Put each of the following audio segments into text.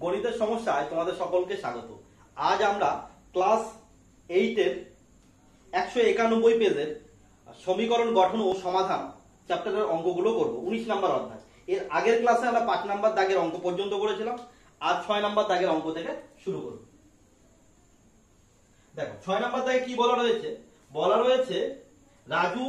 গণিতের সমস্যায় তোমাদের সকলকে স্বাগত। আজ আমরা ক্লাস 8 এর 191 পেজের সমীকরণ গঠন ও সমাধান চ্যাপ্টারের অঙ্কগুলো করব। 19 নম্বর অধ্যায়। এর আগের ক্লাসে আমরা 5 নম্বর দাগের অঙ্ক পর্যন্ত করেছিলাম। আজ 6 নম্বর দাগের অঙ্ক থেকে শুরু করব। দেখো 6 নম্বর দাগে কি বলা রয়েছে? বলা রয়েছে রাজু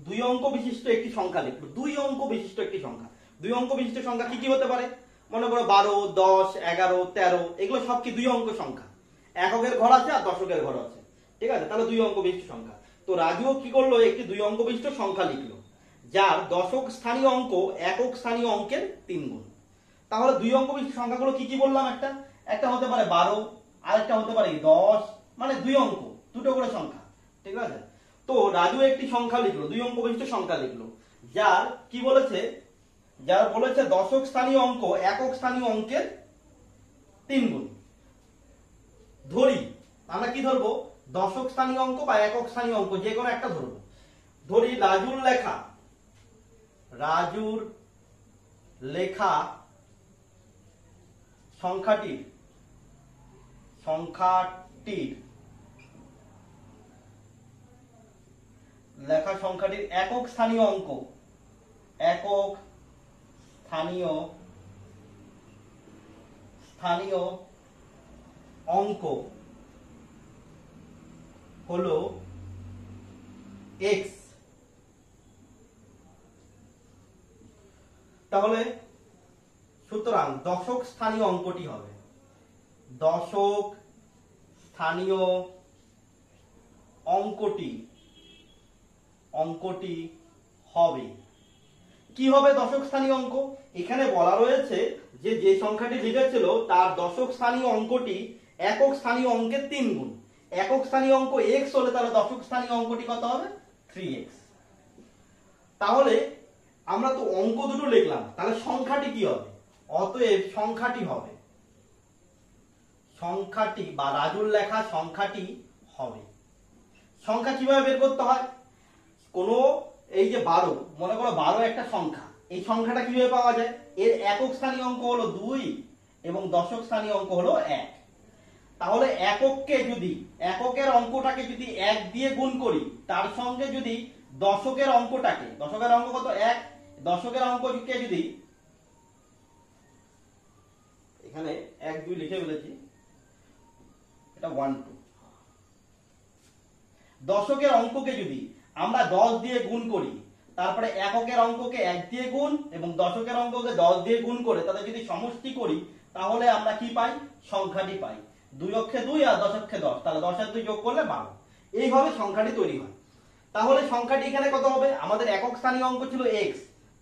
2 অঙ্ক বিশিষ্ট একটি সংখ্যা লিখলো। 2 অঙ্ক বিশিষ্ট একটি সংখ্যা। 2 অঙ্ক বিশিষ্ট সংখ্যা কি কি হতে পারে? মনে করো 12, 10, 11, 13, এগুলো সব কি 2 অঙ্ক সংখ্যা। এককের ঘর আছে আর দশকের ঘর আছে, ঠিক আছে? তাহলে 2 অঙ্ক বিশিষ্ট সংখ্যা। তো রাজুও কি করলো? একটি 2 অঙ্ক বিশিষ্ট সংখ্যা লিখলো, যার দশক স্থানীয় অঙ্ক একক স্থানীয় অঙ্কের 3 গুণ। তাহলে 2 অঙ্ক বিশিষ্ট সংখ্যাগুলো কি কি বললাম? একটা হতে পারে 12, আরেকটা হতে পারে 10, মানে 2 অঙ্ক, দুটো করে সংখ্যা, ঠিক আছে? তো রাজু একটি সংখ্যা লিখলো, 2 অঙ্ক বিশিষ্ট সংখ্যা লিখলো, যার কি বলেছে? যার বলেছে দশক স্থানীয় অঙ্ক একক স্থানীয় অঙ্কের 3 গুণ। ধরি, আমরা কি ধরবো? দশক স্থানীয় অঙ্ক বা একক স্থানীয় অঙ্ক যে কোনো একটা ধরবো। ধরি রাজুর লেখা সংখ্যাটির একক স্থানীয় অঙ্ক হলো x। তাহলে সুতরাং দশক স্থানীয় অঙ্কটি হবে কি হবে? দশক স্থানীয় অঙ্ক। এখানে বলা রয়েছে যে সংখ্যাটি লিখেছিল তার দশক স্থানীয় অঙ্কটি একক স্থানীয় অঙ্কের 3 গুণ। একক স্থানীয় অঙ্ক x হলে তাহলে দশক স্থানীয় অঙ্কটি কত হবে? 3x। তাহলে আমরা তো অঙ্ক দুটো লিখলাম, তাহলে সংখ্যাটি কি হবে? অতএব সংখ্যাটি বা রাজুর লেখা সংখ্যাটি হবে। সংখ্যা কিভাবে বের করতে হয়? কোনো এই যে 12, মনে করো 12 একটা সংখ্যা, এই সংখ্যাটা কিভাবে পাওয়া যায়? এর একক স্থানীয় অঙ্ক হলো 2 এবং দশক স্থানীয় অঙ্ক হলো 1। তাহলে এককের অঙ্কটাকে যদি 1 দিয়ে গুণ করি, তার সঙ্গে যদি দশকের অঙ্ক কত? 1, দশকের অঙ্ককে যদি এখানে 1, 2 লিখে ফেলেছি, এটা 1, 2। দশকের অঙ্ককে যদি আমরা 10 দিয়ে গুণ করি, তারপরে এককের অঙ্ককে 1 দিয়ে গুণ এবং দশকের অঙ্ককে 10 দিয়ে গুণ করে তাদের যদি সমষ্টি করি, তাহলে আমরা কি পাই? সংখ্যাটি পাই। 2 অক্ষে 2 আর 10 অক্ষে 10, তাহলে 10 আর 2 যোগ করলে 12। এইভাবে সংখ্যাটি তৈরি হয়। তাহলে সংখ্যাটি এখানে কত হবে? আমাদের একক স্থানীয় অঙ্ক ছিল x,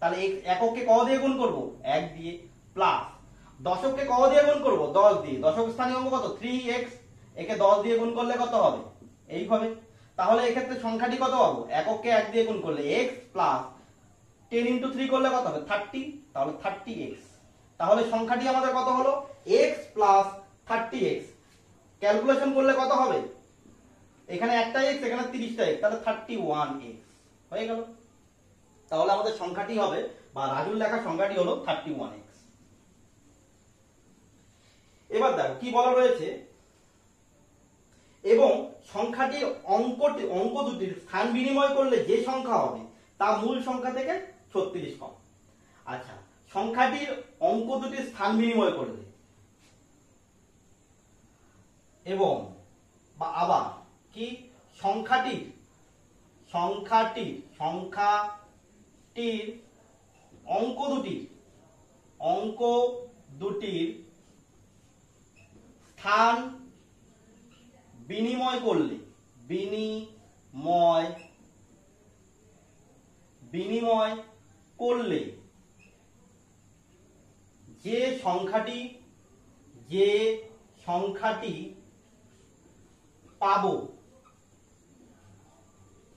তাহলে একককে ক দিয়ে গুণ করব? 1 দিয়ে, প্লাস দশককে ক দিয়ে গুণ করব? 10 দিয়ে। দশক স্থানীয় অঙ্ক কত? 3x, একে 10 দিয়ে গুণ করলে কত হবে? এইভাবে। তাহলে এক্ষেত্রে সংখ্যাটি কত পাবো? একককে 1 দিয়ে গুণ করলে x প্লাস 10 × 3 করলে কত হবে? 30, তাহলে 30x। তাহলে সংখ্যাটি আমাদের কত হলো? x plus 30x। ক্যালকুলেশন করলে কত হবে? এখানে একটা x, এখানে 30টা x, তাহলে 31x হয়ে গেল। তাহলে আমাদের সংখ্যাটি হবে বা রাজুর লেখা সংখ্যাটি হলো 31x। এবার দেখো কি বলা রয়েছে, এবং সংখ্যাটির অঙ্ক দুটির স্থান বিনিময় করলে যে সংখ্যা হবে তা মূল সংখ্যা থেকে 36 কম। আচ্ছা, সংখ্যাটির অঙ্ক দুটির স্থান বিনিময় করলে এবং বা আবার কি সংখ্যাটির অঙ্ক দুটির স্থান বিনিময় করলে যে সংখ্যাটি পাবো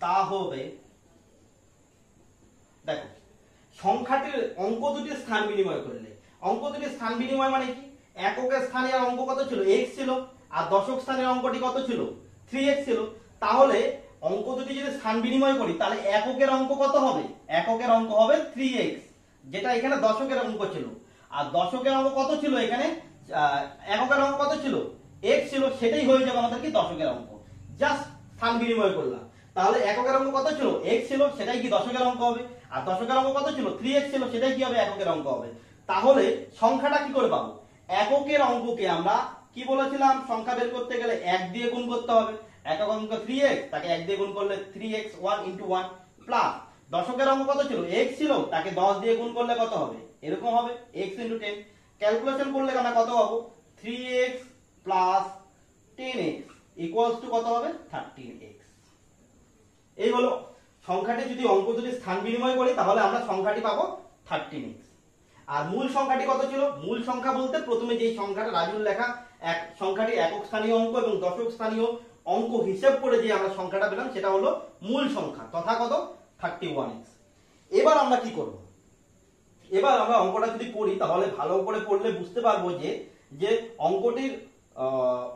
তা হবে, দেখো সংখ্যাটির অঙ্ক দুটির স্থান বিনিময় করলে, অঙ্ক দুটির স্থান বিনিময় মানে কি? এককের স্থানের অঙ্ক কত ছিল? x ছিল, আর দশক স্থানের অঙ্কটি কত ছিল? 3x ছিল। তাহলে অঙ্ক দুটি যদি স্থান বিনিময় করি, তাহলে এককের অঙ্ক কত হবে? এককের অঙ্ক হবে 3x, যেটা এখানে দশকের অঙ্ক ছিল। আর দশকের অঙ্ক কত ছিল? এখানে এককের অঙ্ক কত ছিল, x ছিল, সেটাই হয়ে যাবে আমাদের কি দশকের অঙ্ক। জাস্ট স্থান বিনিময় করলাম। তাহলে এককের অঙ্ক কত ছিল, x ছিল, সেটাই কি দশকের অঙ্ক হবে। আর দশকের অঙ্ক কত ছিল, 3x ছিল, সেটাই কি হবে এককের অঙ্ক হবে। তাহলে সংখ্যাটা কি করে পাবো, এককের অঙ্ককে আমরা কি বলেছিলাম, সংখ্যা বের করতে গেলে 1 দিয়ে গুণ করতে হবে। একক অঙ্ক 3x, তাকে 1 দিয়ে গুণ করলে 3x 1 * 1 প্লাস দশকের অঙ্ক কত ছিল, x ছিল, তাকে 10 দিয়ে গুণ করলে কত হবে, এরকম হবে x * 10। ক্যালকুলেশন করলে আমরা কত পাবো, 3x + 10x = কত হবে, 13x। এই হলো সংখ্যাটি, যদি অঙ্ক যদি স্থান বিনিময় করি তাহলে আমরা সংখ্যাটি পাবো 13x। আর মূল সংখ্যাটি কত ছিল, মূল সংখ্যা বলতে প্রথমে যেই সংখ্যাটা রাজুর লেখা এক সংখ্যাটি একক স্থানীয় অঙ্ক এবং দশক স্থানীয় অঙ্ক হিসেব করে যে আমরা সংখ্যাটা পেলাম সেটা হলো মূল সংখ্যা, তথা কত, 31x। এবার আমরা কি করব, এবার আমরা অঙ্কটা যদি করি তাহলে ভালো করে পড়লে বুঝতে পারবো যে অঙ্কটির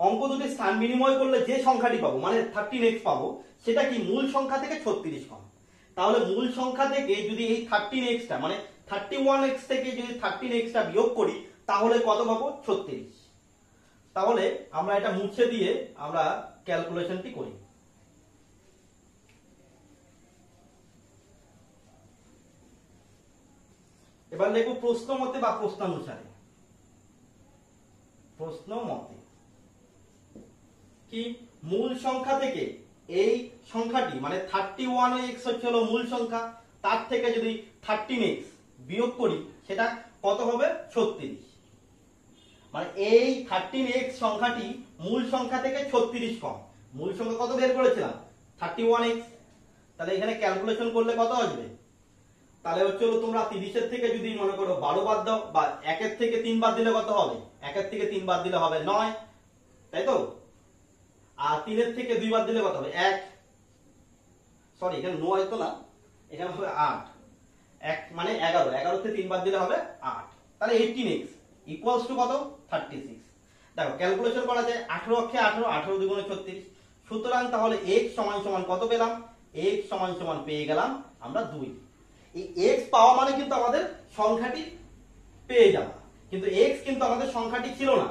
অঙ্ক দুটি স্থান বিনিময় করলে যে সংখ্যাটি পাবো মানে 13x পাবো, সেটা কি মূল সংখ্যা থেকে 36 কম। তাহলে মূল সংখ্যা থেকে যদি এই 13x টা মানে 31x থেকে যদি 13x টা বিয়োগ করি তাহলে কত পাবো, 36। তাহলে আমরা এটা মুছে দিয়ে আমরা ক্যালকুলেশনটি করি। এবার লিখব প্রশ্ন মতে বা প্রশ্নানুসারে। প্রশ্ন মতে কি, মূল সংখ্যা থেকে এই সংখ্যাটি মানে 31x হলো মূল সংখ্যা, তার থেকে যদি 13x বিয়োগ করি সেটা কত হবে, 36। মানে এই 13x সংখ্যাটি মূল সংখ্যা থেকে 36 কম। মূল সংখ্যা কত বের করেছিলাম, 31x। তাহলে এখানে ক্যালকুলেশন করলে কত আসবে, তাহলে হচ্ছে তোমরা 30 এর থেকে যদি মনে করো 12 বাদ দাও, বা 1 এর থেকে 3 বাদ দিলে কত হবে, 1 এর থেকে 3 বাদ দিলে হবে 9, তাই তো। আর 3 এর থেকে 2 বাদ দিলে কত হবে, 1, সরি এখানে 9 তো না, এখানে হবে 8, 1 মানে 11, 11 থেকে 3 বাদ দিলে হবে 8। তাহলে 18x = কত, 36। দেখো ক্যালকুলেশন করা যায়, 18 অক্ষে 18, 18 × 2 = 36। সুতরাং তাহলে x সমান কত পেলাম, x সমান পেয়ে গেলাম আমরা 2। এই x পাওয়া মানে কিন্তু আমাদের সংখ্যাটি পেয়ে যাওয়া, কিন্তু x কিন্তু আমাদের সংখ্যাটি ছিল না।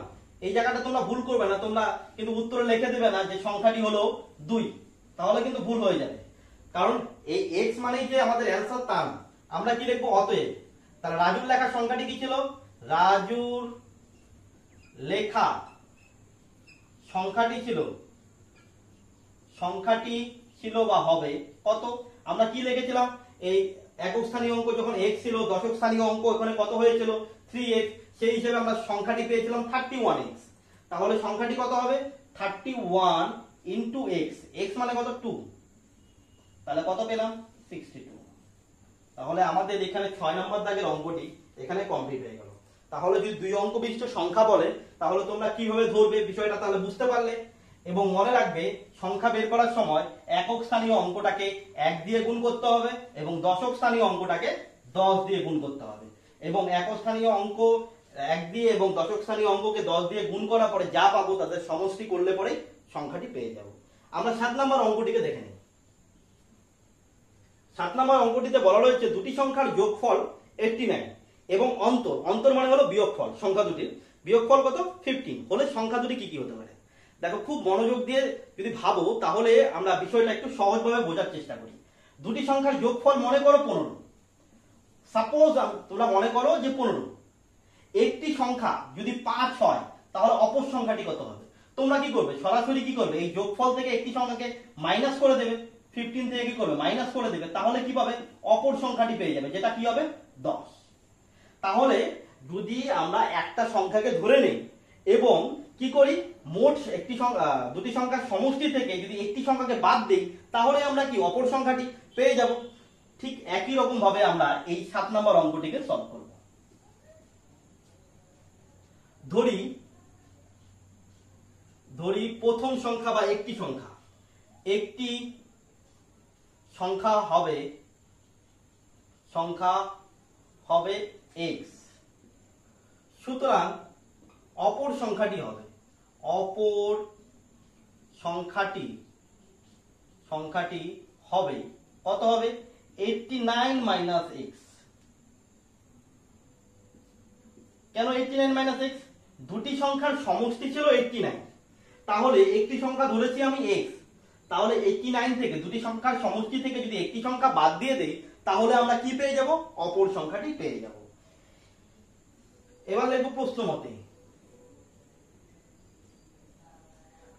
এই জায়গাটা তোমরা ভুল করবে না, তোমরা কিন্তু উত্তরে লিখে দেবে না যে সংখ্যাটি হলো 2, তাহলে কিন্তু ভুল হয়ে যাবে। কারণ এই x মানেই যে আমাদের অ্যানসার তা না, আমরা কি লিখবো, অতএব। তাহলে রাজুর লেখা সংখ্যাটি কি ছিল, রাজুর লেখা সংখ্যাটি ছিল বা হবে কত, আমরা কি লিখেছিলাম, এই একক স্থানীয় অঙ্ক যখন x ছিল, দশক স্থানীয় অঙ্ক ওখানে কত হয়েছিল 3x, সেই হিসেবে আমরা সংখ্যাটি পেয়েছিলাম 31x। তাহলে সংখ্যাটি কত হবে, 31 * x, x মানে কত, 2, তাহলে কত পেলাম, 62। তাহলে আমাদের এখানে 6 নম্বর দাগের অঙ্কটি এখানে কমপ্লিট হয়ে গেল। তাহলে যদি দুই অঙ্ক বিশিষ্ট সংখ্যা বলে তাহলে তোমরা কিভাবে ধরবে বিষয়টা তাহলে বুঝতে পারলে। এবং মনে রাখবে সংখ্যা বের করার সময় একক স্থানীয় অঙ্কটাকে 1 দিয়ে গুণ করতে হবে এবং দশক স্থানীয় অঙ্কটাকে 10 দিয়ে গুণ করতে হবে। এবং একক স্থানীয় অঙ্ক 1 দিয়ে এবং দশক স্থানীয় অঙ্ককে 10 দিয়ে গুণ করার পরে যা পাবো তাদের সমষ্টি করলে পরে সংখ্যাটি পেয়ে যাব। আমরা 7 নম্বর অঙ্কটিকে দেখে নিই। 7 নম্বর অঙ্কটিতে বলা রয়েছে দুটি সংখ্যার যোগফল 89 এবং অন্তর মানে হলো বিয়োগফল, সংখ্যা দুটির বিয়োগফল কত, 15 হলে সংখ্যা দুটি কি কি হতে পারে। দেখো খুব মনোযোগ দিয়ে যদি ভাবো তাহলে আমরা বিষয়টা একটু সহজভাবে বোঝার চেষ্টা করি। দুটি সংখ্যার যোগফল মনে করো 15, সাপোজ তোমরা মনে করো যে 15। একটি সংখ্যা যদি 5 হয় তাহলে অপর সংখ্যাটি কত হবে। তোমরা কি করবে, সরাসরি কি করবে, এই যোগফল থেকে একটি সংখ্যাকে মাইনাস করে দেবে, 15 থেকে কি করবে, মাইনাস করে দেবে, তাহলে কি পাবে, অপর সংখ্যাটি পেয়ে যাবে, যেটা কি হবে 10। তাহলে যদি আমরা একটা সংখ্যাকে ধরে নেই এবং কি করি, মোট দুটি সংখ্যার সমষ্টি থেকে যদি একটি সংখ্যাকে বাদ দেই তাহলে আমরা কি অপর সংখ্যাটি পেয়ে যাব। ঠিক একই রকম ভাবে আমরা এই 7 নম্বর অঙ্কটিকে সলভ করব। ধরি প্রথম সংখ্যা বা একটি সংখ্যা হবে x, সুতরাং অপর সংখ্যাটি হবে কত হবে, 89 - x। কেন 89 - x, দুটি সংখ্যার সমষ্টি ছিল 89, তাহলে একটি সংখ্যা ধরেছি আমি x, তাহলে 89 থেকে দুটি সংখ্যার সমষ্টি থেকে যদি একটি সংখ্যা বাদ দিয়ে দেই তাহলে আমরা কি পেয়ে যাব? অপর সংখ্যাটি পেয়ে যাব। এবার লিখব প্রশ্ন মতে।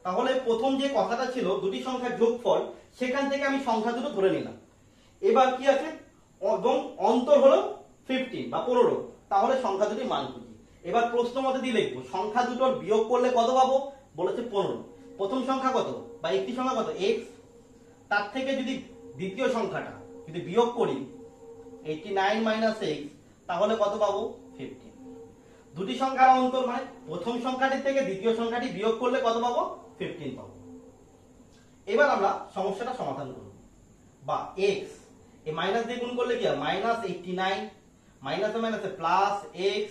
তাহলে প্রথম যে কথাটা ছিল দুটি সংখ্যার যোগফল, সেখান থেকে আমি সংখ্যা দুটো ধরে নিলাম। এবার কি আছে? এবং অন্তর হলো 15 বা 15, তাহলে সংখ্যা দুটির মান খুঁজি। এবার প্রশ্ন মতে দিয়ে লিখবো সংখ্যা দুটোর বিয়োগ করলে কত পাবো? বলেছে 15। প্রথম সংখ্যা কত বা একটি সংখ্যা কত? x, তার থেকে যদি দ্বিতীয় সংখ্যাটা যদি বিয়োগ করি 89 মাইনাস x, তাহলে কত পাবো? 15। দুটি সংখ্যার অন্তর মানে প্রথম সংখ্যাটি থেকে দ্বিতীয় সংখ্যাটি বিয়োগ করলে কত পাবো? 15 পাবো। এবার আমরা সমস্যাটা সমাধান করব। বা x এই মাইনাস দিয়ে গুণ করলে কি হয়? মাইনাস 89 মাইনাসে মাইনাসে প্লাস x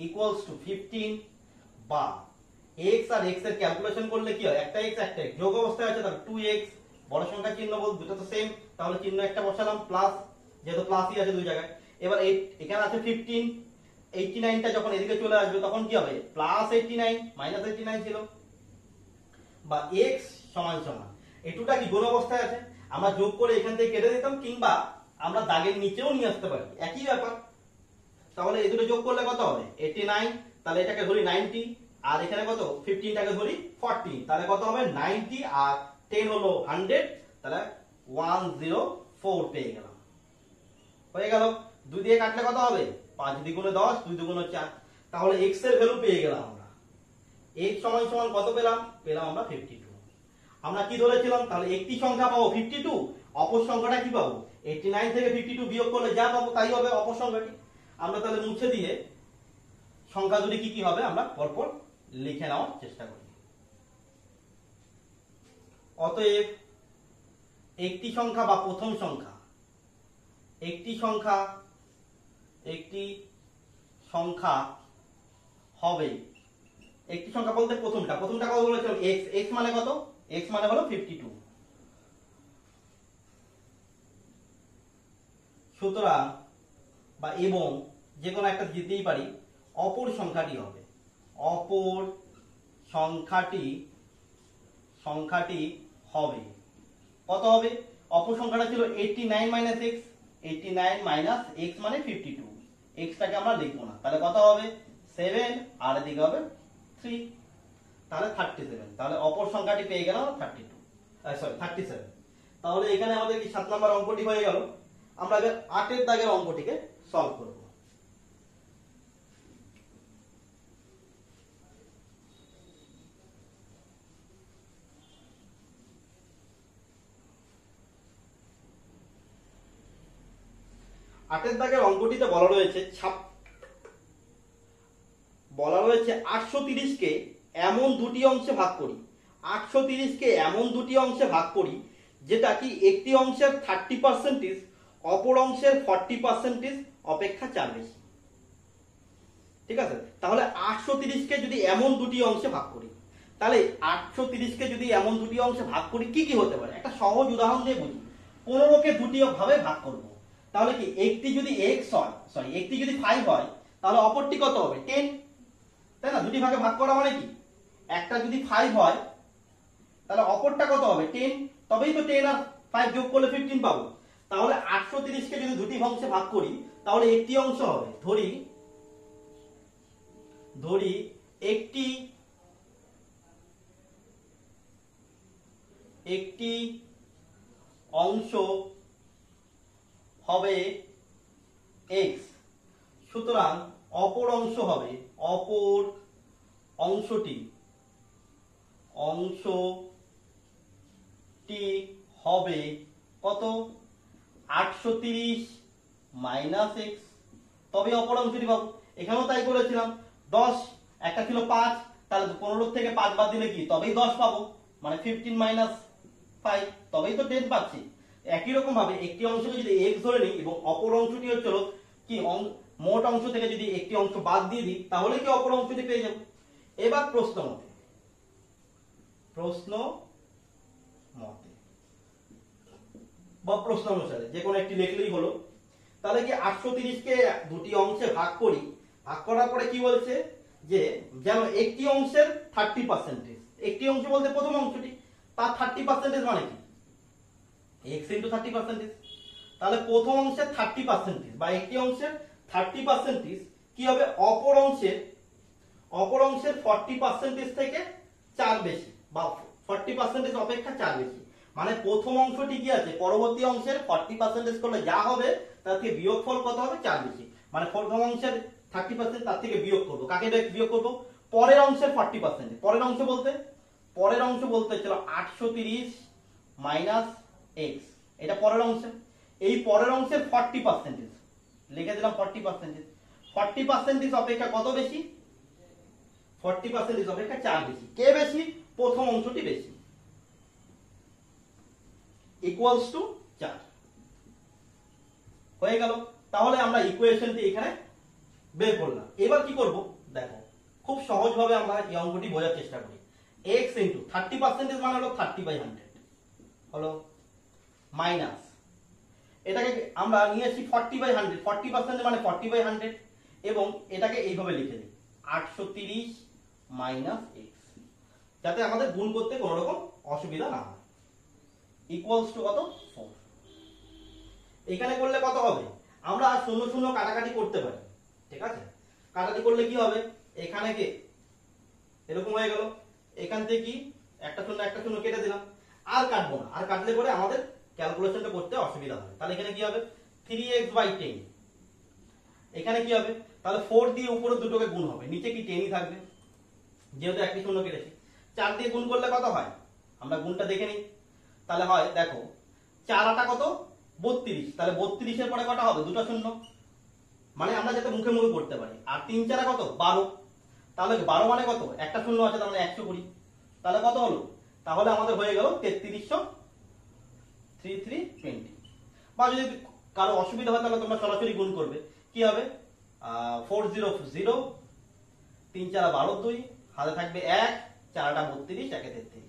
ইকুয়ালস টু 15, বা x আর x এর ক্যালকুলেশন করলে কি হয়? একটা x একটা x যোগ অবস্থায় আছে, তাহলে 2x, বড় সংখ্যা চিহ্ন বল দুটো তো সেম, তাহলে চিহ্ন একটা বসালাম প্লাস, যেহেতু প্লাসই আছে দুই জায়গায়। এবার এখানে আছে 15, 89টা যখন এদিকে চলে আসবে তখন কি হবে? প্লাস 89 মাইনাস 89 ছিল, বা x সমান সমান এই দুটো কি গুণ অবস্থায় আছে, আমরা যোগ করে এখান থেকে কেটে দিতাম, কিংবা আমরা দাগের নিচেও নিয়ে আসতে পারি, একই ব্যাপার। তাহলে এই দুটো যোগ করলে কত হবে? 89, তাহলে এটাকে ধরি 90, আর এখানে কত? 15টাকে ধরি 40, তাহলে কত হবে? 90 আর 10 হলো 100, তাহলে 104 পেয়ে গেলাম। হয়ে গেল। 2 দিয়ে কাটলে কত হবে? 5 দ্বিগুণে 10, 2 দুগুণে 4, তাহলে x এর ভ্যালু পেয়ে গেলাম আমরা। x সমান সমান কত পেলাম? পেলাম আমরা 52। আমরা কি ধরেছিলাম? তাহলে একটি সংখ্যা পাবো 52, অপর সংখ্যাটা কি পাবো? 89 থেকে 52 বিয়োগ করলে যা পাবো তাই হবে অপর সংখ্যাটি। আমরা তাহলে মুছে দিয়ে সংখ্যা দুটি কি কি হবে আমরা পরপর লিখে নেওয়ার চেষ্টা করি। অতএব একটি সংখ্যা বা প্রথম সংখ্যা, একটি সংখ্যা হবে, একটি সংখ্যা বলতে প্রথমটা কত বলেছিলাম? x, x মানে কত? x মানে হলো 52। সুতরাং বা এবং যে কোনো একটা দিতেই পারি, অপর সংখ্যাটি হবে, অপর সংখ্যাটি হবে কত হবে? অপর সংখ্যাটা ছিল 89 মাইনাস x, 89 মাইনাস x মানে 52, x টাকে আমরা লিখবো না, তাহলে কত হবে? 7, আর এদিকে হবে 3, তাহলে 37। তাহলে অপর সংখ্যাটি পেয়ে গেলাম 37। তাহলে এখানে আমাদের কি 7 নাম্বার অঙ্কটি হয়ে গেল। আমরা এবার 8 এর দাগের অঙ্কটিকে সলভ করব। আটের দাগের অঙ্কটিতে বলা রয়েছে 830 কে এমন দুটি অংশে ভাগ করি, 830 কে এমন দুটি অংশে ভাগ করি যেটা কি একটি অংশের 30% অপর অংশের 40% অপেক্ষা 4 বেশি। ঠিক আছে, তাহলে 830 কে যদি এমন দুটি অংশে ভাগ করি, তাহলে 830 কে যদি এমন দুটি অংশে ভাগ করি কি কি হতে পারে? একটা সহজ উদাহরণ দিয়ে বুঝি। 15 কে দুটি ভাবে ভাগ করব, তাহলে কি একটি যদি x হয়, একটি যদি 5 হয়, তাহলে অপরটি কত হবে? 10, তাই না? দুটি ভাগে ভাগ করা মানে কি, একটা যদি 5 হয় তাহলে অপরটা কত হবে? 10, তবেই তো 10 আর 5 যোগ করলে 15 পাবো। তাহলে 830 কে যদি দুটি অংশে ভাগ করি তাহলে একটি অংশ হবে, ধরি একটি অংশ হবে x, সুতরাং অপর অংশটি হবে কত? 830 মাইনাস x, তবে অপর অংশটি পাবো। এখানেও তাই করেছিলাম, 10 একটা ছিল 5, তাহলে 15 থেকে 5 বাদ দিলে কি তবেই 10 পাবো, মানে 15 মাইনাস 5, তবেই তো 10 পাচ্ছি। একই রকম ভাবে একটি অংশকে যদি x ধরে নিই এবং অপর অংশটি হচ্ছে কি মোট অংশ থেকে যদি একটি অংশ বাদ দিয়ে দিই তাহলে কি অপর অংশটি পেয়ে যাব। এবার প্রশ্ন মতে বা প্রশ্ন অনুসারে যে কোনো একটি লিখলেই হলো। তাহলে কি 830 কে দুটি অংশে ভাগ করি, ভাগ করার পরে কি বলছে যে যেন একটি অংশের 30%, একটি অংশ বলতে প্রথম অংশটি, তার 30% মানে কি x ইন্টু 30%। তাহলে প্রথম অংশের 30% বা একটি অংশের 30% কি হবে, অপর অংশের 40% থেকে 4 বেশি বা 40% অপেক্ষা 4 বেশি। মানে প্রথম অংশটি কি আছে, পরবর্তী অংশের 40% করলে যা হবে তার থেকে বিয়োগফল কত হবে, 4 বেশি। মানে প্রথম অংশের 30% তার থেকে বিয়োগ করব, কাকে বিয়োগ করব, পরের অংশের 40%। পরের অংশ বলতে ছিল 830 মাইনাস x, এটা পরের অংশ। এই পরের অংশের 40% লিখে দিলাম 40%। 40% অপেক্ষা কত বেশি, 40% অপেক্ষা 4 বেশি। কে বেশি, প্রথম অংশটি বেশি, ইকুয়ালস টু 4 হয়ে গেল। তাহলে আমরা ইকুয়েশনটি এখানে বের করলাম। এবার কি করব দেখো, খুব সহজভাবে আমরা এই অঙ্কটি বোঝার চেষ্টা করি। x ইন্টু 30% মানে হলো 30/100 হলো, মাইনাস এটাকে আমরা নিয়ে আসি 40/100, 40% মানে 40/100 এবং এটাকে এইভাবে লিখে দিই 830 মাইনাস x, যাতে আমাদের গুণ করতে কোনো রকম অসুবিধা না হয়, ইকুয়ালস টু কত, 4। এখানে করলে কত হবে, আমরা শূন্য শূন্য কাটাকাটি করতে পারি, ঠিক আছে। কাটাকাটি করলে কি হবে, এখানে কি এরকম হয়ে গেল, এখান থেকে কি একটা শূন্য কেটে দিলাম, আর কাটবো না, আর কাটলে পরে আমাদের ক্যালকুলেশনটা করতে অসুবিধা হবে। তাহলে এখানে কি হবে 3x/10, এখানে কি হবে, তাহলে 4 দিয়ে উপরে দুটোকে গুণ হবে, নিচে কি 10ই থাকবে, যেহেতু একটি শূন্য কেটেছি। 4 দিয়ে গুণ করলে কত হয়, আমরা গুণটা দেখে নিই। তাহলে হয় দেখো 4 আটা কত 32, তাহলে 32 এর পরে কটা হবে, দুটো শূন্য, মানে আমরা যাতে মুখে মুখে করতে পারি। আর 3 4 কত 12, তাহলে 12 মানে কত, একটা শূন্য আছে, তার মানে 120, তাহলে কত হলো, তাহলে আমাদের হয়ে গেল 3320। বা যদি কারো অসুবিধা হয় তাহলে তোমরা সরাসরি গুণ করবে, কি হবে 400, 3 4 12 2, হাতে থাকবে 1, 4 আটা 32, 1 33,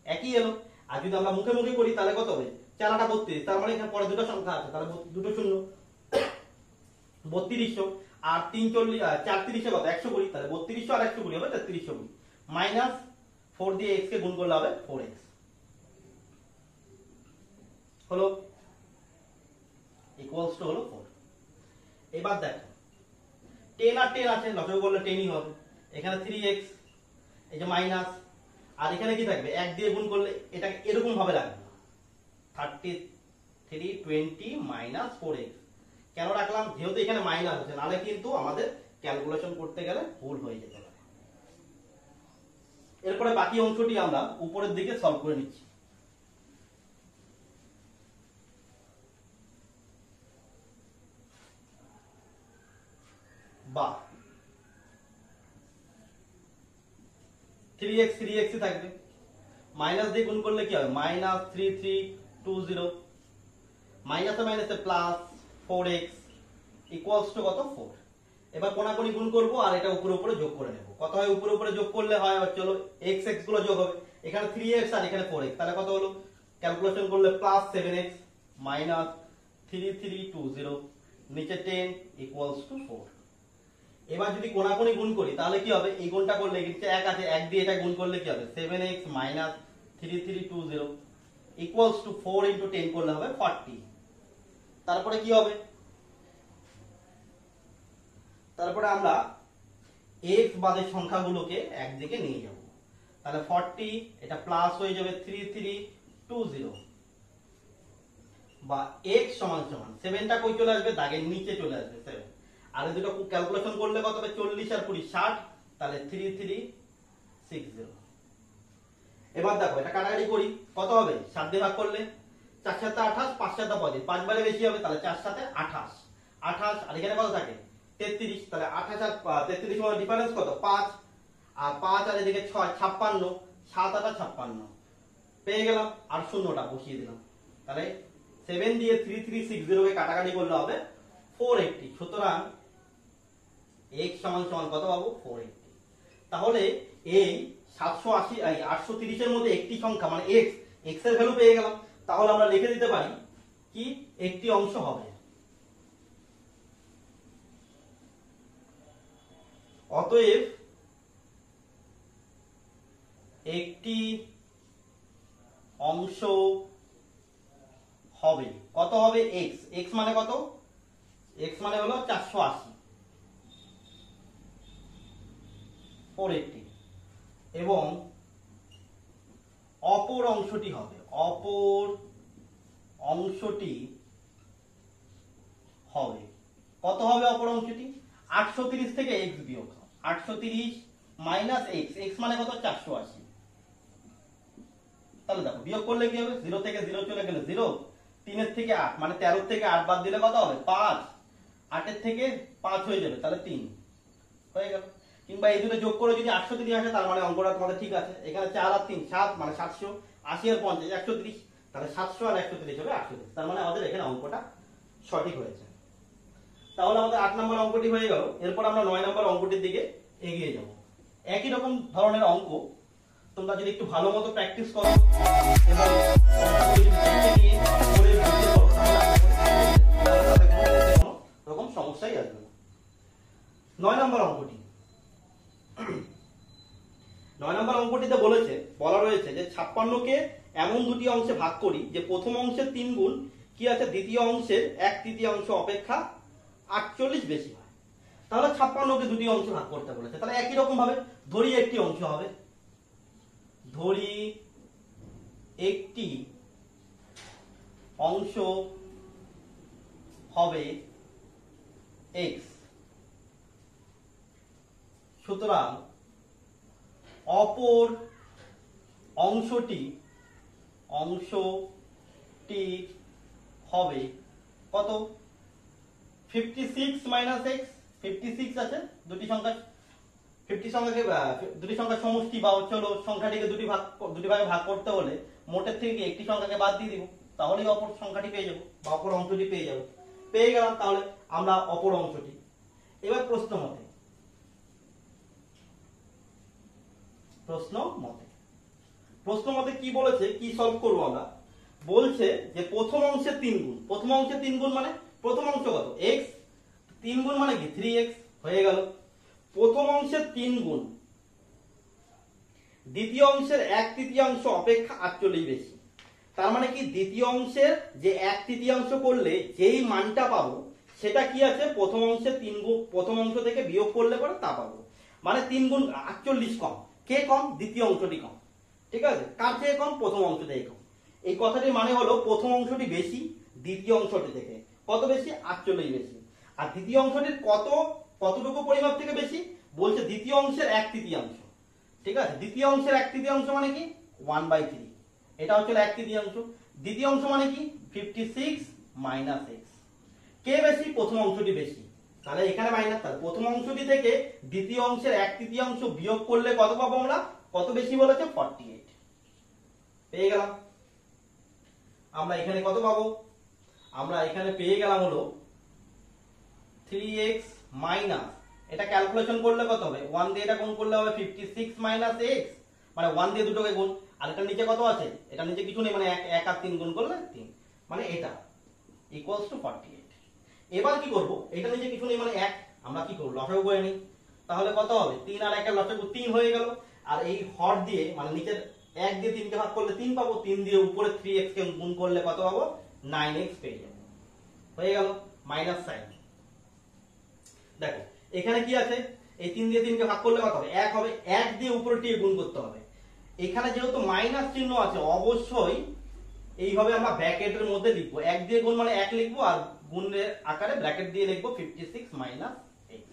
একই এলো। আর যদি আমরা মুখে মুখে করি তাহলে কত হবে, 4 আটা 32, তার মানে এখানে পরে দুটো সংখ্যা আছে, তাহলে দুটো শূন্য 3200, আর 3 40 4 30 কত 120, তাহলে 3200 আর 120 হবে 3320, মাইনাস 4 দিয়ে x কে গুণ করলে হবে 4x হলো, ইকুয়ালস টু হলো 4। এবার দেখো 10 আর 10 আছে, লসাগু করলে 10ই হবে, এখানে 3x, এই যে মাইনাস, আর এখানে কি থাকবে 1 দিয়ে গুণ করলে এটা এরকম ভাবে লাগবে 3320 মাইনাস 4x। কেন রাখলাম, যেহেতু এখানে মাইনাস আছে, নালে কিন্তু আমাদের ক্যালকুলেশন করতে গেলে ভুল হয়ে যেতে পারে। এরপরে বাকি অংশটি আমরা উপরের দিকে সলভ করে নিচ্ছি। বা 3x 3x থাকবে, মাইনাস দিয়ে গুণ করলে কি হবে, মাইনাস 3320, মাইনাসে মাইনাসে প্লাস 4x ইকুয়ালস টু কত 4। এবার কোনাকুনি গুণ করব আর এটা উপরে উপরে যোগ করে নেব, কত হয় উপরে উপরে যোগ করলে হয় চলো x x গুলো যোগ হবে, এখানে 3x আর এখানে 4x, তাহলে কত হলো, ক্যালকুলেশন করলে প্লাস 7x মাইনাস 3320, নিচে 10 ইকুয়ালস টু 4। এবার যদি কোনাকুনি গুণ করি তাহলে কি হবে, এই গুণটা করলে নিচে 1 আছে, 1 দিয়ে এটা গুণ করলে কি হবে 7x minus 3320 equals to 4 into 10 করলে হবে 40। তারপরে কি হবে, তারপরে আমরা x বাদের সংখ্যাগুলোকে একদিকে নিয়ে যাব, তাহলে 40 এটা প্লাস হয়ে যাবে 3320, বা x সমান সমান 7টা কই চলে আসবে, দাগের নিচে চলে আসবে 7, আর এই দুটো ক্যালকুলেশন করলে কত হবে 40 আর 20 60, তাহলে 3360। এবার দেখো এটা কাটাকাটি করি, কত হবে 7 দিয়ে ভাগ করলে 4 7 28, 5 7 25, 5 বারে বেশি হবে, তাহলে 4 7 28, 28 আর এখানে কত থাকে 33, তাহলে 28 আর 33 মধ্যে ডিফারেন্স কত 5, আর 5 আর এদিকে 6 56, 7 8 56 পেয়ে গেলাম, আর শূন্যটা বসিয়ে দিলাম, তাহলে 7 দিয়ে 3360 কে কাটাকাটি করলে হবে 480। সুতরাং x সমান সমান কত পাবো 480। তাহলে এই 780 830 এর মধ্যে একটি সংখ্যা মানে x, x এর ভ্যালু পেয়ে গেলাম, তাহলে আমরা লিখে দিতে পারি কি একটি অংশ হবে। অতএব একটি অংশ হবে, কত হবে এক্স, এক্স মানে কত, এক্স মানে হলো 480 480, এবং অপর অংশটি হবে, অপর অংশটি হবে কত হবে, অপর অংশটি 830 থেকে এক্স বিয়োগ 830 মাইনাস এক্স, এক্স মানে কত 480। তাহলে দেখো বিয়োগ করলে কি হবে, 0 থেকে 0 চলে গেলে 0, 3 এর থেকে 8 মানে 13 থেকে 8 বাদ দিলে কত হবে 5, 8 এর থেকে 5 হয়ে যাবে, তাহলে 3 হয়ে গেল। কিংবা এই দুটো যোগ করে যদি 830 আসে তার মানে অঙ্কটা তোমাদের ঠিক আছে। এখানে 4 আর 3 7 মানে 700, 80 আর 50 130, তাহলে 700 আর 130 হবে 830, তার মানে আমাদের এখানে অঙ্কটা সঠিক হয়েছে। তাহলে আমাদের 8 নম্বর অঙ্কটি হয়ে গেল। এরপর আমরা 9 নম্বর অঙ্কটির দিকে এগিয়ে যাব। একই রকম ধরনের অঙ্ক তোমরা যদি একটু ভালো মতো প্র্যাকটিস করো এবং রকম সমস্যাই আসবে না। 9 নম্বর অঙ্কটি, 9 নম্বর অঙ্কটিতে বলা রয়েছে যে 56কে এমন দুটি অংশে ভাগ করি যে প্রথম অংশের 3 গুণ কি আছে, দ্বিতীয় অংশের 1/3 অপেক্ষা 48 বেশি হয়। তাহলে 56কে দুটি অংশে ভাগ করতে বলেছে। তাহলে একই রকম ভাবে ধরি একটি অংশ হবে, ধরি একটি অংশ হবে x, সুতরাং অপর অংশটি হবে কত, 56 মাইনাস এক্স, 56 আছে দুটি সংখ্যা, 50 সংখ্যাকে দুটি সংখ্যার সমষ্টি বা হলো সংখ্যাটিকে দুটি ভাগে ভাগ করতে হলে মোটের থেকে একটি সংখ্যাকে বাদ দিয়ে দিব, তাহলেই অপর সংখ্যাটি পেয়ে যাব বা অপর অংশটি পেয়ে যাব। পেয়ে গেলাম তাহলে আমরা অপর অংশটি। এবার প্রশ্ন মতে কি বলেছে, কি সলভ করব আমরা, বলছে যে প্রথম অংশের 3 গুণ, প্রথম অংশের 3 গুণ মানে প্রথম অংশ কত x, 3 গুণ মানে কি 3x হয়ে গেল। প্রথম অংশের 3 গুণ দ্বিতীয় অংশের 1/3 অপেক্ষা 48 বেশি, তার মানে কি দ্বিতীয় অংশের যে 1/3 করলে যেই মানটা পাবো সেটা কি আছে, প্রথম অংশের 3 গুণ, প্রথম অংশ থেকে বিয়োগ করলে পরে তা পাবো। মানে 3 গুণ 48 কম, কে কম, দ্বিতীয় অংশটি কম। ঠিক আছে, কার থেকে কম, প্রথম অংশ থেকে কম। এই কথাটির মানে হলো প্রথম অংশটি বেশি দ্বিতীয় অংশটি থেকে, কত বেশি, 48 বেশি। আর দ্বিতীয় অংশটির কতটুকু পরিমাপ থেকে বেশি, বলছে দ্বিতীয় অংশের 1/3। ঠিক আছে, দ্বিতীয় অংশের 1/3 মানে কি 1/3, এটা হচ্ছে 1/3। দ্বিতীয় অংশ মানে কি 56 মাইনাস এক্স, কে বেশি, প্রথম অংশটি বেশি, তাহলে এখানে মাইনাস, তাহলে প্রথম অংশটি থেকে দ্বিতীয় অংশের 1/3 বিয়োগ করলে কত পাবো আমরা, কত বেশি বলেছে 48, পেয়ে গেলাম। আমরা এখানে কত পাবো, আমরা এখানে পেয়ে গেলাম হলো 3x মাইনাস, এটা ক্যালকুলেশন করলে কত হবে, 1 দিয়ে এটা গুণ করলে হবে 56 মাইনাস x, মানে 1 দিয়ে দুটোকে গুণ, আর এটা নিচে কত আছে, এটা নিচে কিছু নেই, মানে 1 আর 3 গুণ করলে 3, মানে এটা ইকুয়ালস টু 48। এবার কি করব, এটা নিচে কিছু নেই মানে 1, আমরা কি করব, লসাগু করে নিই, তাহলে কত হবে 3 আর 1 এর লসাগু 3 হয়ে গেল। আর এই হর দিয়ে মানে নিচের 1 দিয়ে 3 কে ভাগ করলে 3 পাবো, 3 দিয়ে উপরে 3x কে গুণ করলে কত পাবো, 9x পেয়ে যাবো, হয়ে গেল মাইনাস সাইন। দেখো এখানে কি আছে, এই 3 দিয়ে 3 কে ভাগ করলে কত হবে, 1 হবে, 1 দিয়ে উপরে টি গুণ করতে হবে। এখানে যেহেতু মাইনাস চিহ্ন আছে অবশ্যই এইভাবে আমরা ব্র্যাকেটের মধ্যে লিখবো, 1 দিয়ে গুণ মানে 1 লিখবো, আর গুণের আকারে ব্র্যাকেট দিয়ে লিখবো 56 মাইনাস x।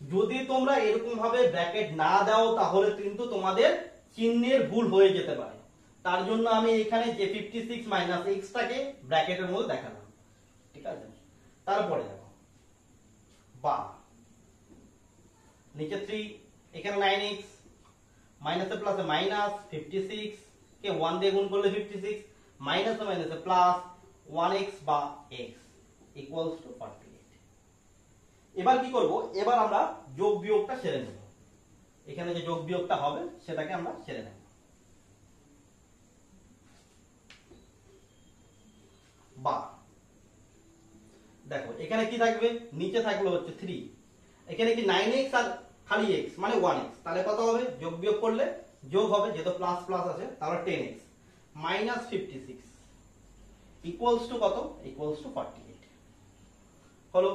যদি তোমরা এরকম ভাবে ব্র্যাকেট না দাও তাহলে কিন্তু তোমাদের চিহ্নের ভুল হয়ে যেতে পারে, তার জন্য আমি এখানে যে 56 মাইনাস x টাকে ব্র্যাকেটের মধ্যে দেখালাম। ঠিক আছে, তারপরে দেখো বা নিচে 3, এখানে 9x, মাইনাসে প্লাসে মাইনাস 56 কে 1 দিয়ে গুণ করলে 56, মাইনাসে মাইনাসে প্লাস 1x বা x ইকুয়ালস টু 48। এবার কি করব, এবার আমরা যোগ বিয়োগটা সেরে নেব, এখানে যে যোগ বিয়োগটা হবে সেটাকে আমরা সেরে নেব। বা দেখো এখানে কি থাকবে, নিচে থাকলো হচ্ছে 3, এখানে কি 9x আর খালি x মানে 1x, তাহলে কত হবে, যোগ বিয়োগ করলে যোগ হবে, যেহেতু প্লাস প্লাস আছে, তাহলে 10x মাইনাস 56 ইকুয়ালস টু কত? ইকুয়ালস টু 48 হলো।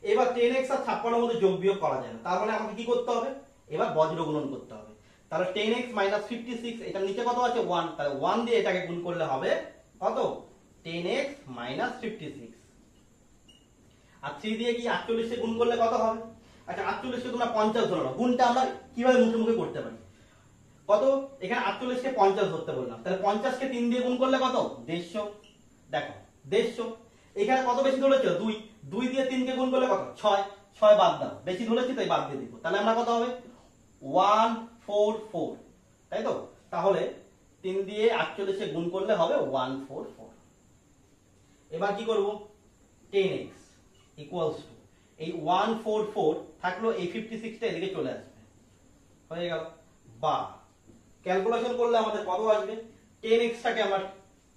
এবার 10x আর 56 মধ্যে যোগ বিয়োগ করা যায় না, তার মানে আমাকে কি করতে হবে? এবার বজ্র গুণন করতে হবে। তাহলে 10x মাইনাস 56, এটার নিচে কত আছে? 1, তাহলে 1 দিয়ে এটাকে গুণ করলে হবে কত? 10x minus 56। আর 3 দিয়ে কি 48 কে গুণ করলে কত হবে? আচ্ছা 48 কে তোমরা 50 ধরো না, গুণটা আমরা কিভাবে মুখে মুখে করতে পারি? কত? এখানে 48 কে 50 ধরতে বললাম, তাহলে 50 কে 3 দিয়ে গুণ করলে কত? 150। দেখো 150, এখানে কত বেশি ধরেছিল? 2, 2 দিয়ে 3 কে গুণ করলে কত? 6, 6 বাদ দাও, বেশি ধরেছি তাই বাদ দিয়ে দিব। তাহলে আমরা কত হবে? 144, তাই তো? তাহলে 3 দিয়ে 48 কে গুণ করলে হবে 144। এবার কি করব? 10x ইকুয়ালস টু এই 144 থাকলো, এই 56টা এদিকে চলে আসবে, হয়ে গেল। বা ক্যালকুলেশন করলে আমাদের কত আসবে? 10x টাকে আমরা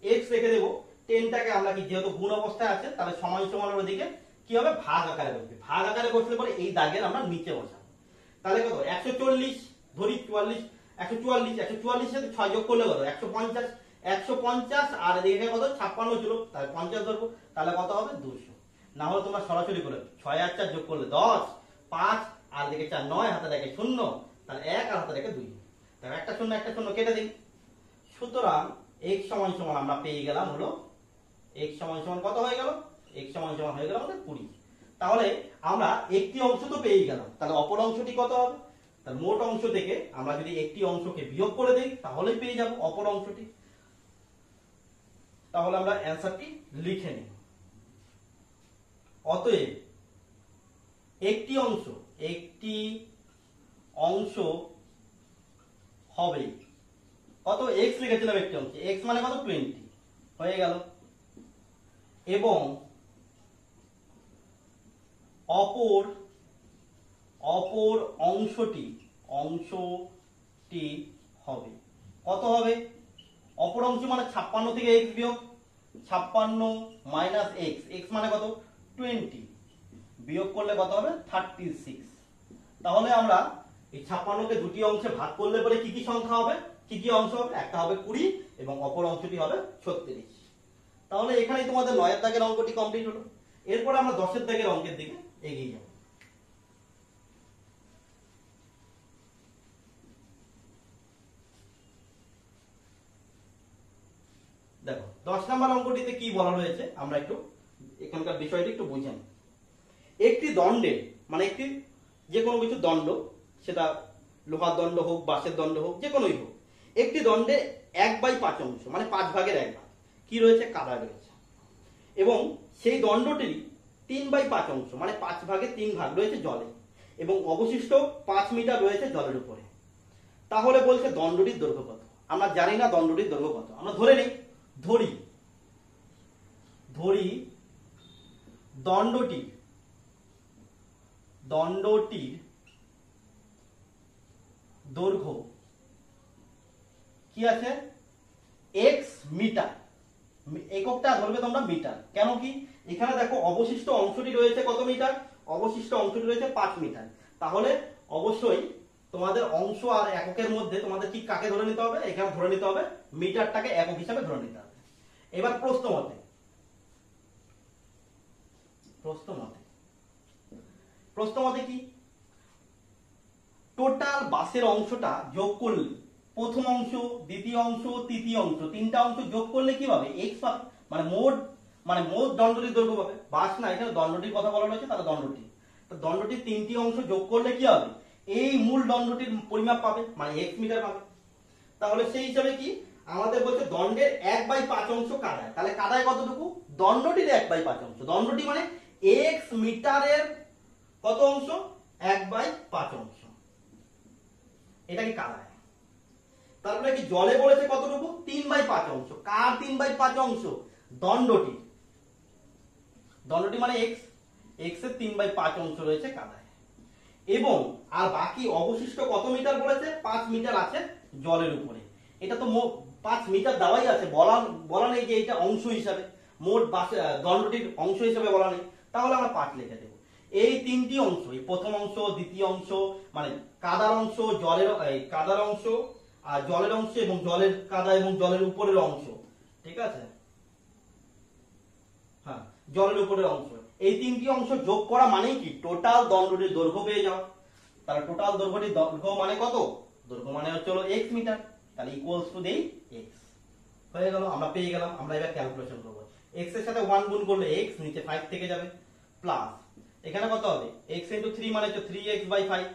x রেখে দেব, 10 টাকে আমরা কি যেহেতু গুণ অবস্থায় আছে তাহলে সমান সমানের ওদিকে কি হবে? ভাগ আকারে বসবে। ভাগ আকারে বসলে পরে এই দাগের আমরা নিচে বসাবো। তাহলে কত? 140 ধরি 44, 144, 144 সাথে 6 যোগ করলে কত? 150, 150 আর এদিকে কত? 56 ছিল, তাহলে 50 ধরবো, তাহলে কত হবে? 200। না হলে তোমরা সরাসরি করে 6 আর 4 যোগ করলে 10, 5 আর দিকে 4 9, হাতে দেখে 0, তাহলে 1 আর হাতে দেখে 2, তাহলে একটা শূন্য একটা শূন্য কেটে দিই। সুতরাং x সমান সমান আমরা পেয়ে গেলাম হলো, x সমান সমান কত হয়ে গেল? x সমান সমান হয়ে গেল আমাদের 20। তাহলে আমরা একটি অংশ তো পেয়ে গেলাম, তাহলে অপর অংশটি কত হবে? তাহলে মোট অংশ থেকে আমরা যদি একটি অংশকে বিয়োগ করে দেই তাহলেই পেয়ে যাব অপর অংশটি। তাহলে আমরা অ্যানসারটি লিখে নিই। অতএব একটি অংশ হবে কত? x লিখেছিলাম একটি অংশ, x মানে কত? 20 হয়ে গেল। এবং অপর অংশটি হবে কত হবে? অপর অংশ মানে 56 থেকে x বিয়োগ 56 মাইনাস x, x মানে কত? 20 বিয়োগ করলে কত হবে? 36। তাহলে আমরা এই 56 কে দুটি অংশে ভাগ করলে পরে কি কি সংখ্যা হবে? কি কি অংশ হবে? একটা হবে 20 এবং অপর অংশটি হবে 36। তাহলে এখানেই তোমাদের 9 এর দাগের অঙ্কটি কমপ্লিট হলো। এরপর আমরা 10 এর দাগের অঙ্কের দিকে এগিয়ে যাব। দেখো 10 নম্বর অঙ্কটিতে কি বলা হয়েছে আমরা একটু এখানকার বিষয়টি একটু বুঝে নিই। একটি দণ্ডে মানে একটি যে কোনো কিছু দণ্ড, সেটা লোহার দণ্ড হোক, বাঁশের দণ্ড হোক, যে কোনোই হোক, একটি দণ্ডে 1/5 অংশ মানে 5 ভাগের 1 ভাগ কি রয়েছে? কাদা রয়েছে। এবং সেই দণ্ডটির 3/5 অংশ মানে 5 ভাগের 3 ভাগ রয়েছে জলে, এবং অবশিষ্ট 5 মিটার রয়েছে জলের উপরে। তাহলে বলছে দণ্ডটির দৈর্ঘ্য কত? আমরা জানি না দণ্ডটির দৈর্ঘ্য কত, আমরা ধরে নিই, ধরি দণ্ডটির দৈর্ঘ্য কি আছে? x মিটার, এককটা ধরবে তোমরা মিটার। কেন কি? এখানে দেখো অবশিষ্ট অংশটি রয়েছে কত মিটার? অবশিষ্ট অংশটি রয়েছে 5 মিটার। তাহলে অবশ্যই তোমাদের অংশ আর এককের মধ্যে তোমাদের কি কাকে ধরে নিতে হবে? এখানে ধরে নিতে হবে মিটারটাকে একক হিসাবে ধরে নিতে হবে। এবার প্রশ্ন মতে কি? টোটাল বাসের অংশটা যোগ করলে প্রথম অংশ, দ্বিতীয় অংশ, তৃতীয় অংশ, তিনটা অংশ যোগ করলে কি পাবে? x পাবে, মানে মোট দণ্ডটির দৈর্ঘ্য পাবে। বাস না, এখানে দণ্ডটির কথা বলা হয়েছে, তাহলে দণ্ডটি, তো দণ্ডটির তিনটি অংশ যোগ করলে কি হবে? এই মূল দণ্ডটির পরিমাপ পাবে, মানে x মিটার পাবে। তাহলে সেই হিসাবে কি আমাদের বলছে দণ্ডের 1/5 অংশ কাদায়, তাহলে কাদায় কতটুকু? দণ্ডটির 1/5 অংশ। দণ্ডটি মানে x মিটারের কত অংশ? 1/5 অংশ, এটা কি কাদায়। তারপরে কি জলে বলেছে কতটুকু? 3/5 অংশ। কার 3/5 অংশ? দণ্ডটি মানে x এর 3/5 অংশ রয়েছে কাদায়। এবং আর বাকি অবশিষ্ট কত মিটার বলেছে? 5 মিটার আছে জলের উপরে। এটা তো 5 মিটার দেওয়াই আছে, বলা নেই যে এটা অংশ হিসাবে, মোট দণ্ডটির অংশ হিসাবে বলা নেই, তাহলে আমরা 5 লিখে দেব। এই তিনটি অংশ, এই প্রথম অংশ, দ্বিতীয় অংশ মানে কাদার অংশ, কাদার অংশ আর জলের অংশ এবং জলের কাদা এবং জলের উপরের অংশ, ঠিক আছে, হ্যাঁ জলের উপরের অংশ, এই তিনটি অংশ যোগ করা মানেই কি টোটাল দণ্ডটির দৈর্ঘ্য পেয়ে যাওয়া। তাহলে টোটাল দৈর্ঘ্যটির দৈর্ঘ্য মানে কত, দৈর্ঘ্য মানে হচ্ছে হলো x মিটার, তাহলে ইকুয়ালস টু দেই x হয়ে গেল, আমরা পেয়ে গেলাম। আমরা এবার ক্যালকুলেশন করব, x এর সাথে 1 গুণ করলে x নিচে 5 থেকে যাবে, প্লাস এখানে কত হবে x ইনটু 3 মানে হচ্ছে 3x বাই 5,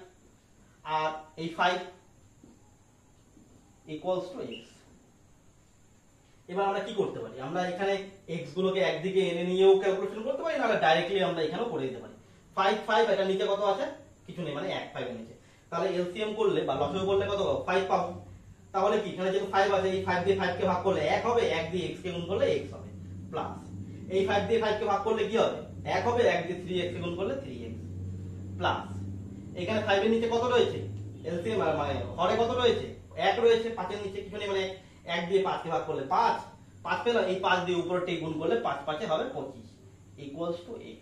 আর এই 5 ইকুয়ালস টু x। এবার আমরা কি করতে পারি, আমরা এখানে x গুলোকে একদিকে এনে নিয়েও ক্যালকুলেশন করতে পারি, নাহলে ডাইরেক্টলি আমরা এখানেও করে দিতে পারি। 5 5 এটা নিচে কত আছে, কিছু নেই মানে 1 5 এর নিচে, তাহলে এলসিএম করলে বা লসাগু করলে কত পাবো 5 পাবো। তাহলে কি এখানে যেহেতু 5 আছে, এই 5 দিয়ে 5 কে ভাগ করলে 1 হবে, 1 দিয়ে x কে গুণ করলে x হবে, প্লাস এই 5 দিয়ে 5 কে ভাগ করলে কি হবে 1 হবে, 1 দিয়ে 3x কে গুণ করলে 3x, প্লাস এখানে 5 এর নিচে কত রয়েছে এলসিএম মানে হরে কত রয়েছে 1 রয়েছে, 5 এর নিচে কিছু নেই মানে 1 দিয়ে 5 কে ভাগ করলে 5, 5 পেল, এই 5 দিয়ে উপরটি গুণ করলে 5 5 এ হবে 25 ইকুয়ালস টু x।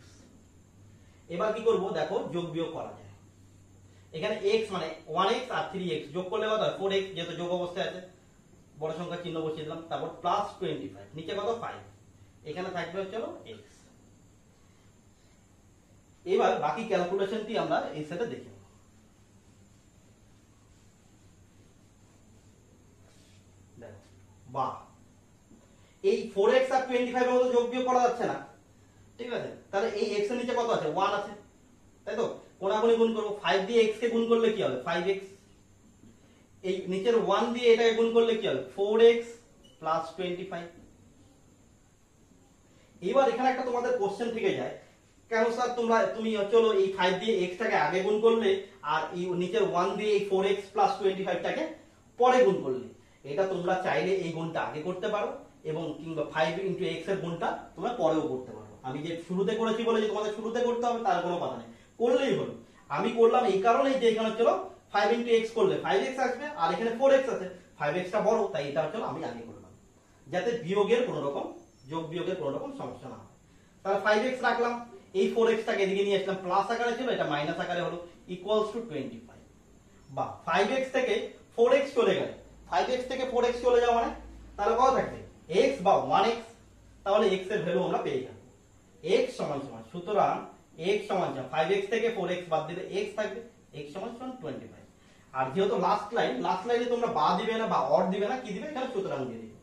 এবার কি করব দেখো, যোগ বিয়োগ করা যায়। এখানে x মানে 1x আর 3x যোগ করলে কত হয় 4x, যেহেতু যোগ অবস্থায় আছে বড় সংখ্যা চিহ্ন বসিয়ে দিলাম, তারপর প্লাস 25 নিচে কত 5, এখানে থাকবে হচ্ছে x। এবার বাকি ক্যালকুলেশনটি আমরা এই সেটে দেখে নেব। দেখো বাহ, এই 4x আর 25 এর মধ্যে যোগ বিয়োগ করা যাচ্ছে না, ঠিক আছে, তাহলে এই x এর নিচে কত আছে 1 আছে, তাই তো, কোনাকুনি গুণ করব, 5 দিয়ে x কে গুণ করলে কি হবে 5x, এই নিচের 1 দিয়ে এটাকে গুণ করলে কি হবে 4x প্লাস 25। এবার এখানে একটা তোমাদের কোশ্চেন থেকে যায়, কেন স্যার তুমি চলো এই 5 দিয়ে x টাকে আগে গুণ করলে আর এই নিচের 1 দিয়ে এই 4x প্লাস 25 টাকে পরে গুণ করলে। এটা তোমরা চাইলে এই গুণটা আগে করতে পারো এবং কিংবা 5 ইনটু x এর গুণটা তোমরা পরেও করতে পারো। আমি যে শুরুতে করেছি বলে যে তোমাদের শুরুতে করতে হবে তার কোনো কথা নেই, করলেই হলো। আমি করলাম এই কারণেই যে এখানে চলো 5 ইনটু x করলে 5x আসবে, আর এখানে 4x আছে, 5x টা বড়, তাই এটা চলো আমি আগে করলাম, যাতে বিয়োগের কোনো রকম যোগ বিয়োগের কোনো রকম সমস্যা না হয়। তাহলে 5x রাখলাম, এই 4x টাকে এদিকে নিয়ে আসলাম, প্লাস আকারে ছিল এটা মাইনাস আকারে হলো, ইকুয়ালস টু 25। বা 5x থেকে 4x চলে গেলে, 5x থেকে 4x চলে যাওয়া মানে তাহলে কত থাকবে x বা 1x, তাহলে x এর ভ্যালু আমরা পেয়ে যাব, x সমান সমান, সুতরাং x সমান 5x থেকে 4x বাদ দিলে x থাকবে, x সমান 25। আর যেহেতু লাস্ট লাইনে তোমরা বা দিবে না বা অর দিবে না, কি দিবে এখানে সুতরাং দিয়ে দিবে।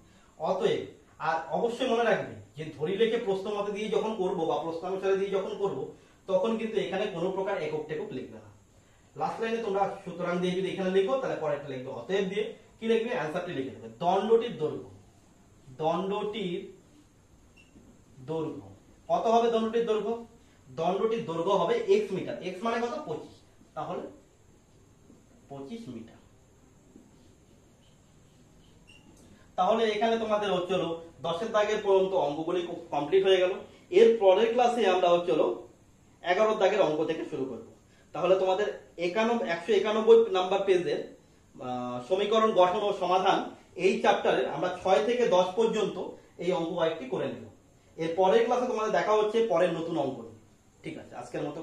অতএব আর অবশ্যই মনে রাখবে যে ধরি রেখে প্রশ্ন মতে দিয়ে যখন করব বা প্রশ্নানুসারে দিয়ে যখন করব তখন কিন্তু এখানে কোনো প্রকার একক টেকক লিখবে না। লাস্ট লাইনে তোমরা সুতরাং দিয়ে যদি এখানে লিখো তাহলে পরেরটা লিখবে অতএব দিয়ে কি লিখবে অ্যানসারটি লিখে দেবে। দণ্ডটির দৈর্ঘ্য, দণ্ডটির দৈর্ঘ্য কত হবে, দণ্ডটির দৈর্ঘ্য, দণ্ডটির দৈর্ঘ্য হবে x মিটার, x মানে কত 25, তাহলে 25 মিটার। তাহলে এখানে তোমাদের হচ্ছিল 10 দাগের পর্যন্ত অঙ্কগুলি কমপ্লিট হয়ে গেল। এর পরের ক্লাসে আমরা হচ্ছিল 11 দাগের অঙ্ক থেকে শুরু করব। তাহলে তোমাদের 191 নাম্বার পেজের সমীকরণ গঠন ও সমাধান এই চ্যাপ্টারের আমরা 6 থেকে 10 পর্যন্ত এই অঙ্ক কয়েকটি করে নেব। এর পরের ক্লাসে তোমাদের দেখা হচ্ছে পরের নতুন অঙ্ক। ঠিক আছে, আজকের মতো